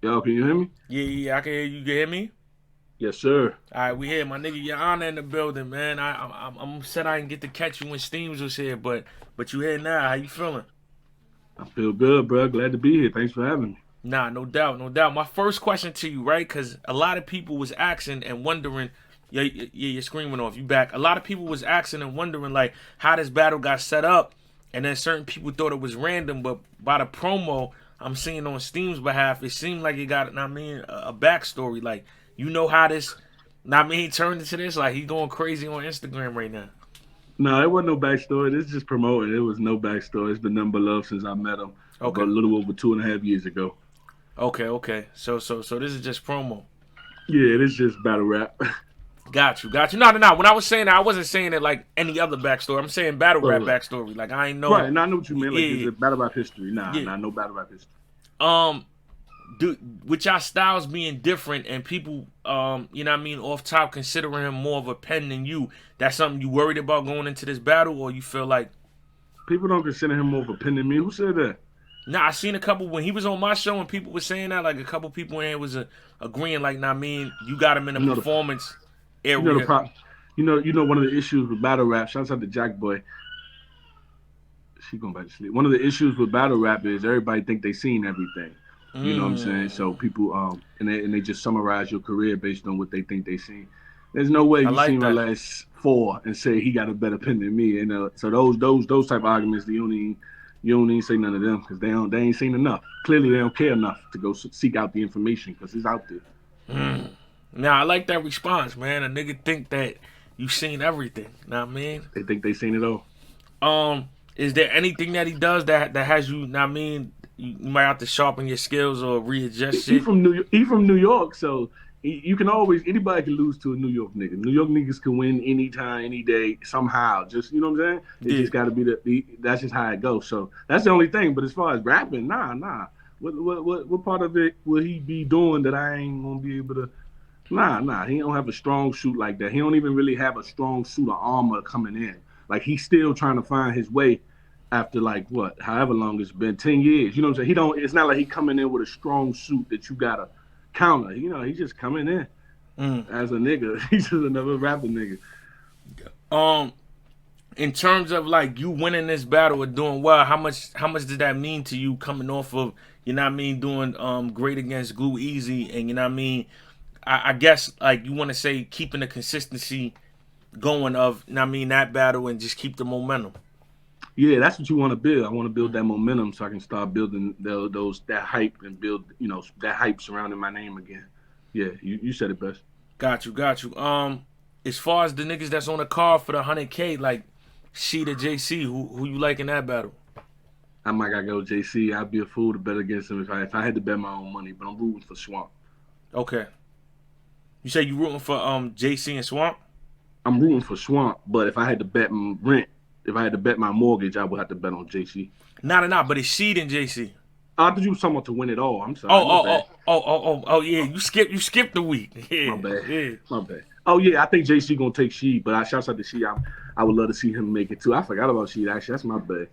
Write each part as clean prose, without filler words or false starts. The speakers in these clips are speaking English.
Yo, can you hear me? Yeah, I can hear you. You can hear me? Yes, sir. All right, we here, my nigga. Your honor in the building, man. I'm upset I didn't get to catch you when Steams was here, but you here now. How you feeling? I feel good, bro. Glad to be here. Thanks for having me. Nah, no doubt, no doubt. My first question to you, right? Because a lot of people was asking and wondering. Yeah, your screen went off. You back? A lot of people was asking and wondering like how this battle got set up, and then certain people thought it was random. But by the promo I'm seeing on Steam's behalf, it seemed like it got, I mean, a backstory. Like you know how this, I mean, he turned into this. Like he going crazy on Instagram right now. No, it wasn't no backstory. This is just promoting. It was no backstory. It's been nothing but love since I met him about Okay, a little over 2.5 years ago. okay. So this is just promo. Yeah, it is just battle rap. Got you. No. When I was saying that, I wasn't saying it like any other backstory. I'm saying battle rap Right. backstory. Like I ain't know. Right. And I know what you meant. Like, is Yeah, it battle rap history? Nah, yeah. nah, no battle rap history. Um, do with y'all styles being different and people, you know what I mean, off top considering him more of a pen than you. That's something you worried about going into this battle, or you feel like, People don't consider him more of a pen than me. Who said that? nah. I seen a couple when he was on my show and people were saying that. Like a couple people in here was agreeing. Like, nah, I mean, you got him in a You know the performance you know the area. prop. You know one of the issues with battle rap. Shouts out to Jack Boy. She going back to sleep. One of the issues with battle rap is everybody think they seen everything. You know what I'm saying? So Mm, people and they just summarize your career based on what they think they seen. There's no way I you like seen my that. last four and say he got a better pen than me. And so those type of arguments you don't even say none of them because they ain't seen enough. Clearly they don't care enough to go seek out the information because it's out there. Mm. Now I like that response, man. A nigga think that you seen everything. Know what I mean? They think they seen it all. Is there anything that he does that has you? Know what I mean, you might have to sharpen your skills or readjust He shit. from New York. He from New York, so you can always anybody can lose to a New York nigga. New York niggas can win anytime, any day, somehow. Just you know what I'm saying? It Yeah. just got to be that's just how it goes. So that's the only thing. But as far as rapping, nah. What part of it will he be doing that I ain't gonna be able to? Nah. He don't have a strong suit like that. He don't even really have a strong suit of armor coming in. Like he's still trying to find his way after like what, however long it's been, 10 years. You know what I'm saying? He don't. It's not like he coming in with a strong suit that you gotta counter. He's just coming in Mm. as a nigga. He's just another rapper nigga. Um, in terms of like you winning this battle or doing well, how much did that mean to you coming off of, you know what I mean, doing great against Glue Easy, and you know what I mean, I guess like you want to say keeping the consistency going of, you know what I mean, that battle and just keep the momentum. Yeah, that's what you want to build. I want to build that momentum so I can start building those that hype and build that hype surrounding my name again. Yeah, you said it best. Got you. As far as the niggas that's on the card for the 100K, like She to JC, who you like in that battle? I might gotta go JC. I'd be a fool to bet against him if I had to bet my own money. But I'm rooting for Swamp. Okay. You say you rooting for JC and Swamp? I'm rooting for Swamp. But if I had to bet rent, if I had to bet my mortgage, I would have to bet on JC. Nah. But it's She and JC. I thought you were talking about to win it all. I'm Oh, sorry. My oh, bad. oh, oh. Yeah, you skipped the week. My Yeah, bad. yeah. My bad. Oh yeah, I think JC gonna take She, but I shouts out to She. I would love to see him make it too. I forgot about She actually. That's my bad.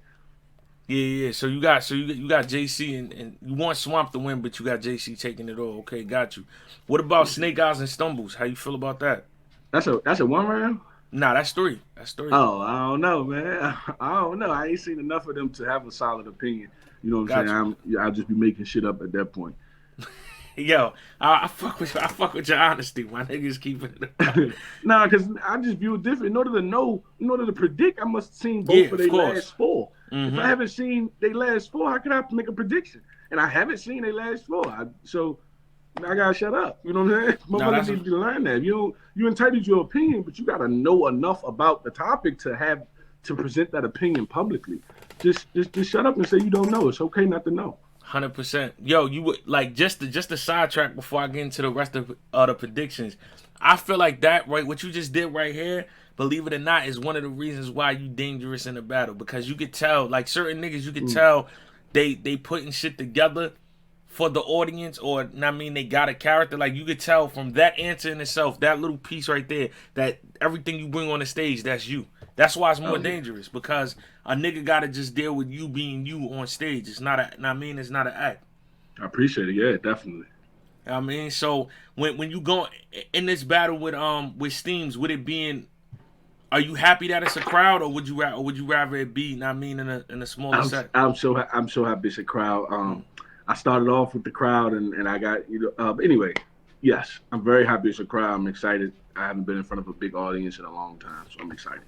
Yeah. So you got JC and you want Swamp to win, but you got JC taking it all. Okay, got you. What about Snake Eyes and Stumbles? How you feel about that? That's a one round. Nah, that's three. That's three. Oh, I don't know, man. I don't know. I ain't seen enough of them to have a solid opinion. You know what I'm saying? Got you. I'll just be making shit up at that point. Yo, I fuck with your honesty. My niggas keeping it up. Nah, because I just view it different. In order to know, in order to predict, I must have seen Yeah, both of of their course. last four. If I Mm-hmm. haven't seen their last four, how can I make a prediction? And I haven't seen their last four. So I gotta shut up. You know what I'm saying? Now Motherfuckers need to learn that. You entitled to your opinion, but you gotta know enough about the topic to present that opinion publicly. Just shut up and say you don't know. It's okay not to know. 100%. Yo, you would like just the sidetrack before I get into the rest of the predictions. I feel like that right, what you just did right here, believe it or not, is one of the reasons why you dangerous in a battle because you could tell, like certain niggas, you could Mm. tell they putting shit together for the audience, or I mean, they got a character. Like you could tell from that answer in itself, that little piece right there, that everything you bring on the stage, that's you. That's why it's more Oh yeah, dangerous because a nigga gotta just deal with you being you on stage. It's not a, I mean, it's not an act. I appreciate it. Yeah, definitely. I mean, so when you go in this battle with Steams, would it be in? Are you happy that it's a crowd, or would you rather it be? I mean, in a smaller set. I'm so happy it's a crowd. Mm. I started off with the crowd, and I got anyway. Yes, I'm very happy it's a crowd. I'm excited. I haven't been in front of a big audience in a long time, so I'm excited.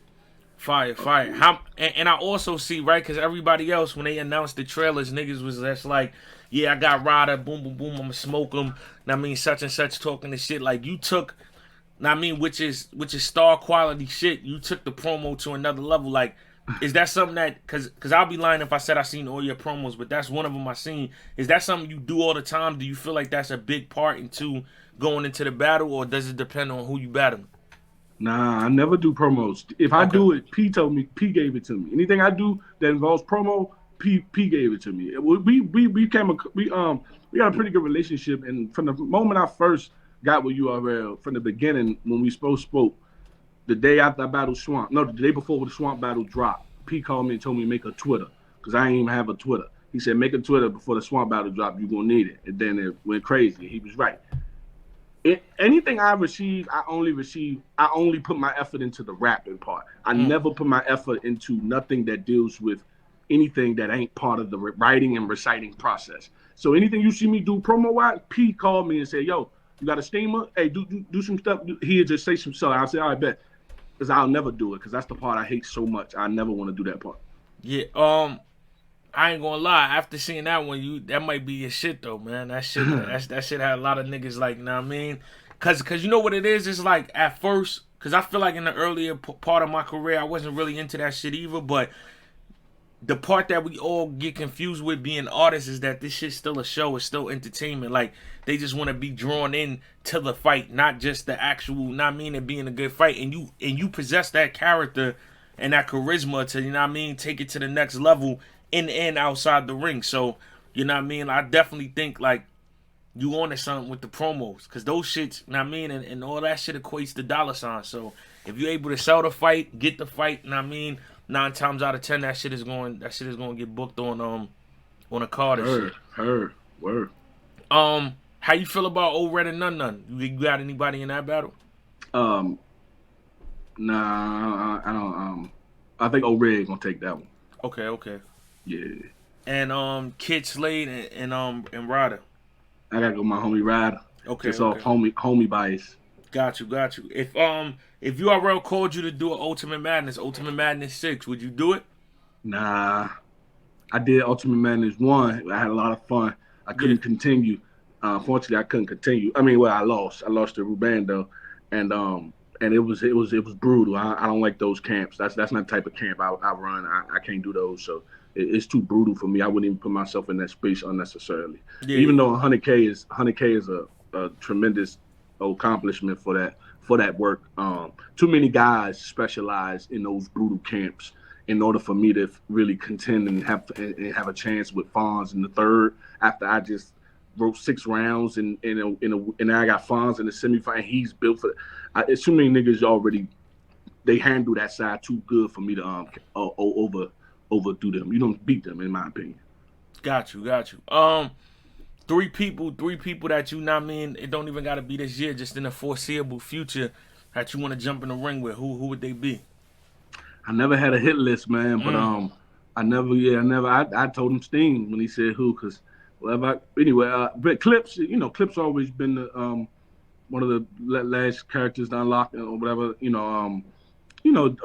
Fire, fire. How and I also see right because everybody else when they announced the trailers, niggas was just like, yeah, I got Ryder, boom, boom, boom, I'ma smoke him. I mean, such and such talking the shit like you took. I mean, which is star quality shit. You took the promo to another level. Like, is that something that because I'll be lying if I said I seen all your promos, but that's one of them I seen. Is that something you do all the time? Do you feel like that's a big part into going into the battle, or does it depend on who you battle? Nah, I never do promos. If I Okay. do it, P gave it to me. Anything I do that involves promo, P gave it to me. We came we got a pretty good relationship, and from the moment I first got with URL, from the beginning when we spoke, the day after I battled Swamp, no, the day before the Swamp battle dropped, P called me and told me to make a Twitter because I didn't even have a Twitter. He said make a Twitter before the Swamp battle drop. You're gonna need it, and then it went crazy. He was right. Anything I receive, I only put my effort into the rapping part. I Mm. never put my effort into nothing that deals with anything that ain't part of the writing and reciting process. So anything you see me do promo wise, P called me and said, "Yo, you got a steamer? Hey, do some stuff." He'll just say some stuff. I'll say, "All right, bet," because I'll never do it because that's the part I hate so much. I never want to do that part. Yeah. I ain't gonna lie. After seeing that one, that might be your shit though, man. That shit had a lot of niggas like, you know what I mean? Cause you know what it is. It's like at first, cause I feel like in the earlier part of my career, I wasn't really into that shit either. But the part that we all get confused with being artists is that this shit's still a show. It's still entertainment. Like they just want to be drawn in to the fight, not just the actual. Not mean it being a good fight, and you possess that character and that charisma to you know what I mean. Take it to the next level in and outside the ring. So you know what I mean. I definitely think like you on to something with the promos because those shits. You know what I mean, and all that shit equates to dollar signs. So if you're able to sell the fight, get the fight. You know what I mean. 9 times out of 10, that shit is going to get booked on a card and shit. Word. How you feel about Old Red and None None? You got anybody in that battle? Um, nah, I don't. I think O'Red gonna take that one. Okay, okay. Yeah, And Kid Slade and Ryder. I gotta go with my homie Ryder. Okay, Just off okay. homie bias. Got you, got you. If URL called you to do an Ultimate Madness 6, would you do it? Nah, I did Ultimate Madness 1. I had a lot of fun. I Yeah. couldn't continue. Unfortunately, I couldn't continue. I mean, well, I lost. I lost to Rubando, and it was brutal. I don't like those camps. That's not the type of camp I run. I can't do those. So it's too brutal for me. I wouldn't even put myself in that space unnecessarily. Yeah. Even though 100K is a tremendous accomplishment for that work. Too many guys specialize in those brutal camps in order for me to really contend and have a chance with Fonz in the third after I just wrote 6 rounds and I got Fonz in the semifinal. He's built for. It's too many niggas already. They handle that side too good for me to overdo them. You don't beat them, in my opinion. Got you, got you. Three people that you know what I mean, it don't even gotta be this year, just in the foreseeable future that you wanna jump in the ring with. Who would they be? I never had a hit list, man, but Mm. I told him Sting when he said who, because whatever. Anyway, but Clips, Clips always been the one of the last characters to unlock or whatever.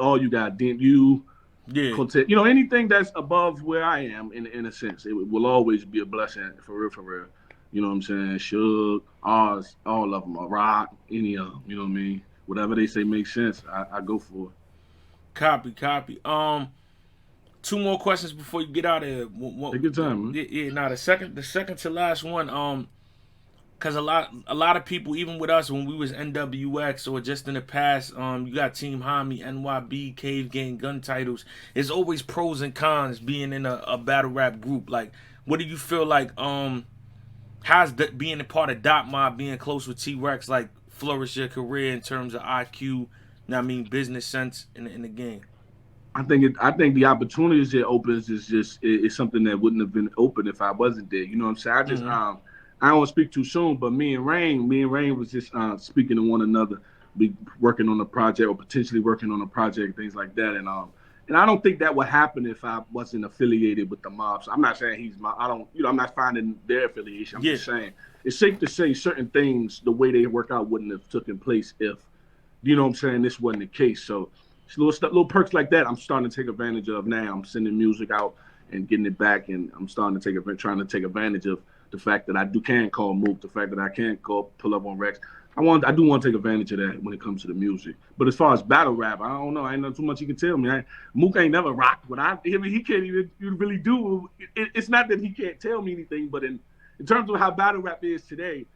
All you got, didn't you? Yeah. Quartet, anything that's above where I am, in a sense, it will always be a blessing for real, for real. You know what I'm saying? Suge, Oz, all of them, Rock, any of them. You know what I mean? Whatever they say makes sense, I go for it. Copy, copy. Two more questions before you get out of here. Take your time, man. Yeah, yeah. Now the second to last one. Cause a lot of people, even with us when we was NWX or just in the past, you got Team Hami, NYB, Cave Gang, gun titles. There's always pros and cons being in a battle rap group. Like, what do you feel like? How's being a part of Dot Mob, being close with T Rex, like flourish your career in terms of IQ? I mean, business sense in the game. I think the opportunities it opens is something that wouldn't have been open if I wasn't there. You know what I'm saying? Mm-hmm. I don't want to speak too soon, but me and Rain was just speaking to one another, be working on a project or potentially working on a project, things like that. And I don't think that would happen if I wasn't affiliated with the mob. So I'm not saying he's my. I don't, I'm not finding their affiliation. I'm Yeah, just saying it's safe to say certain things, the way they work out, wouldn't have taken place if, you know what I'm saying, this wasn't the case. So it's little perks like that I'm starting to take advantage of now. I'm sending music out and getting it back, and I'm starting to trying to take advantage of the fact that I can call Mook, the fact that I can go pull up on Rex. I do want to take advantage of that when it comes to the music. But as far as battle rap, I don't know. I ain't know too much he can tell me. Mook ain't never rocked, but I mean he can't even really do. It's not that he can't tell me anything, but in terms of how battle rap is today,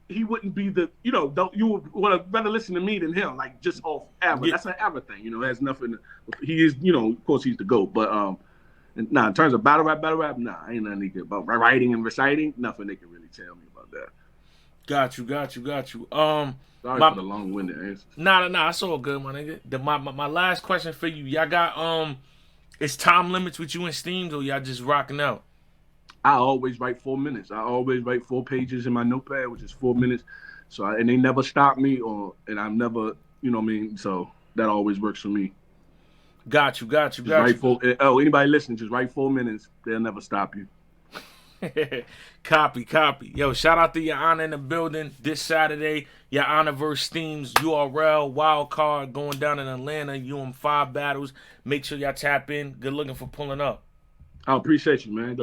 he wouldn't be the, don't you would want to rather listen to me than him, like just off ever. yeah. That's an ever thing, it has nothing. He is, of course he's the GOAT, but in terms of battle rap, nah, ain't nothing they can about writing and reciting, nothing they can really tell me about that. Got you. Sorry My for the long-winded answers. nah, it's all good, my nigga. My last question for you, y'all got is time limits with you and Steams, or y'all just rocking out? I always write 4 minutes. I always write 4 pages in my notepad, which is 4 minutes. And they never stop me, and I'm never, what I mean. So that always works for me. Got you. Just write four. Oh, anybody listening, just write 4 minutes. They'll never stop you. Copy. Yo, shout out to Your Honor in the building this Saturday. Your Honor versus Steams, URL, wild card going down in Atlanta. You on 5 battles. Make sure y'all tap in. Good looking for pulling up. I appreciate you, man.